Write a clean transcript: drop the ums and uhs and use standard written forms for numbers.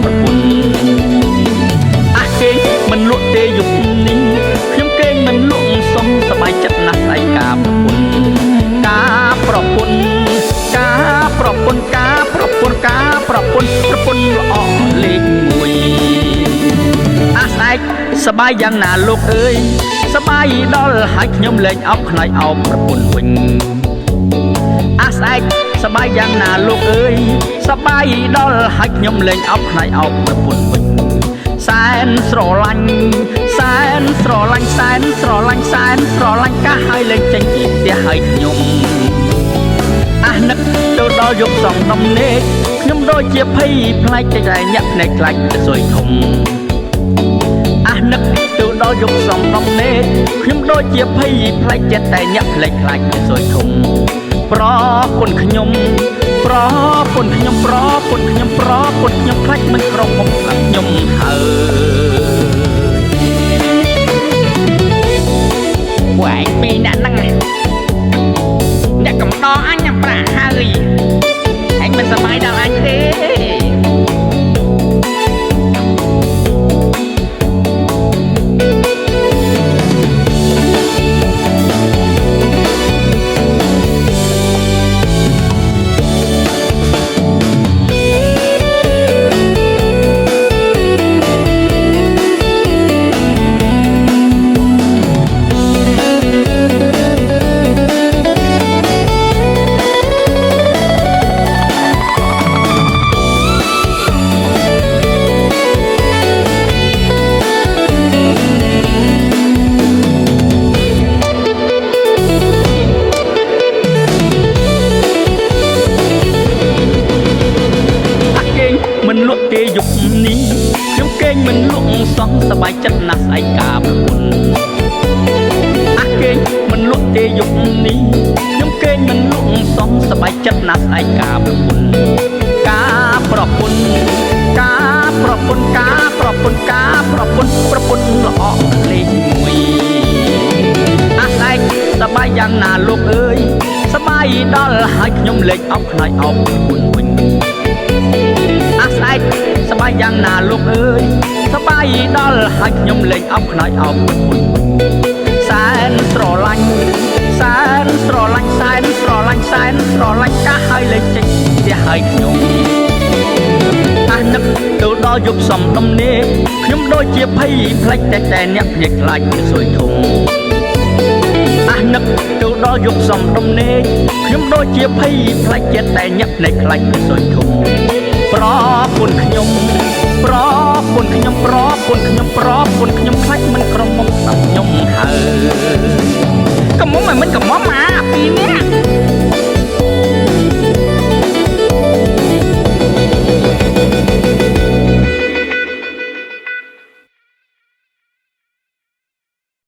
ប្រពន្ធអាគេមិនលក់ទេយុគនេះខ្ញុំគេមិនលក់សុំសบายចិត្តណាស់ស្អែកការប្រពន្ធការប្រពន្ធការប្រពន្ធការប្រពន្ធការប្រពន្ធប្រពន្ធល្អលេខ1អាស្អែកសบายយ៉ាងណាលោកអើយសบายដល់ហើយខ្ញុំលែងអោបខ្លាចអោបប្រពន្ធវិញអាស្អែកសบายយ៉ាងណាលោកអើយសบายដល់ហើយខ្ញុំលែងអោបខ្លាចអោបប្រពន្ធវិញសែនស្រឡាញ់សែនស្រឡាញ់សែនស្រឡាញ់សែនស្រឡាញ់កាសហើយលែងចេញពីផ្ទះហើយខ្ញុំអានឹកទៅដល់យកសងដំណេកខ្ញុំដូចជាភ័យផ្លែកតែញាក់ភ្នែកខ្លាចទៅសុយធំអានឹកទៅដល់យកសងដំណេកខ្ញុំដូចជាភ័យផ្លែកចិត្តតែញាក់ភ្នែកខ្លាចទៅសុយធំប្រពន្ធខ្ញុំប្រពន្ធខ្ញុំប្រពន្ធខ្ញុំប្រពន្ធខ្ញុំខ្លាចមិនក្រុមមុខខ្ញុំហើយពួកឯងពីរអ្នកហ្នឹងអ្នកកំដរអញប្រាក់ហើយឯងមិនសប្បាយដល់អញទេមិនលក់ទេយុគនេះខ្ញុំគេងមិនលក់សោះសบายចិត្តណាស់ស្អែកការប្រពន្ធអាគេងមិនលក់ទេយុគនេះខ្ញុំគេងមិនលក់សោះសบายចិត្តណាស់ស្អែកការប្រពន្ធការប្រពន្ធការប្រពន្ធការប្រពន្ធការប្រពន្ធប្រពន្ធល្អលេខ1អាស្អែកសบายយ៉ាងណាលោកអើយសบายដល់ហើយខ្ញុំលេខអោបខ្លាចអោបប្រពន្ធវិញអាស្អែកសบายយ៉ាងណាលោកអើយសบายដល់ហើយខ្ញុំលែងអោបខ្នើយអោបប្រពន្ធសែនស្រឡាញ់សែនស្រឡាញ់សែនស្រឡាញ់សែនស្រឡាញ់កាសហើយលែងចេញផ្ទះហើយខ្ញុំអានឹកទៅដល់យកសំដំណេកខ្ញុំដូចជាភ័យផ្លេចតែអ្នកភ្នែកខ្លាចទៅសុយធំអានឹកទៅដល់យកសំដំណេកខ្ញុំដូចជាភ័យផ្លេចចិត្តតែអ្នកភ្នែកខ្លាចទៅសុយធំប្រពន្ធខ្ញុំប្រពន្ធខ្ញុំប្រពន្ធខ្ញុំប្រពន្ធខ្ញុំខ្លាចមិនក្រុមមុខស្ដាប់ខ្ញុំហើយកុំមកមិនកំមមកពីរនាក់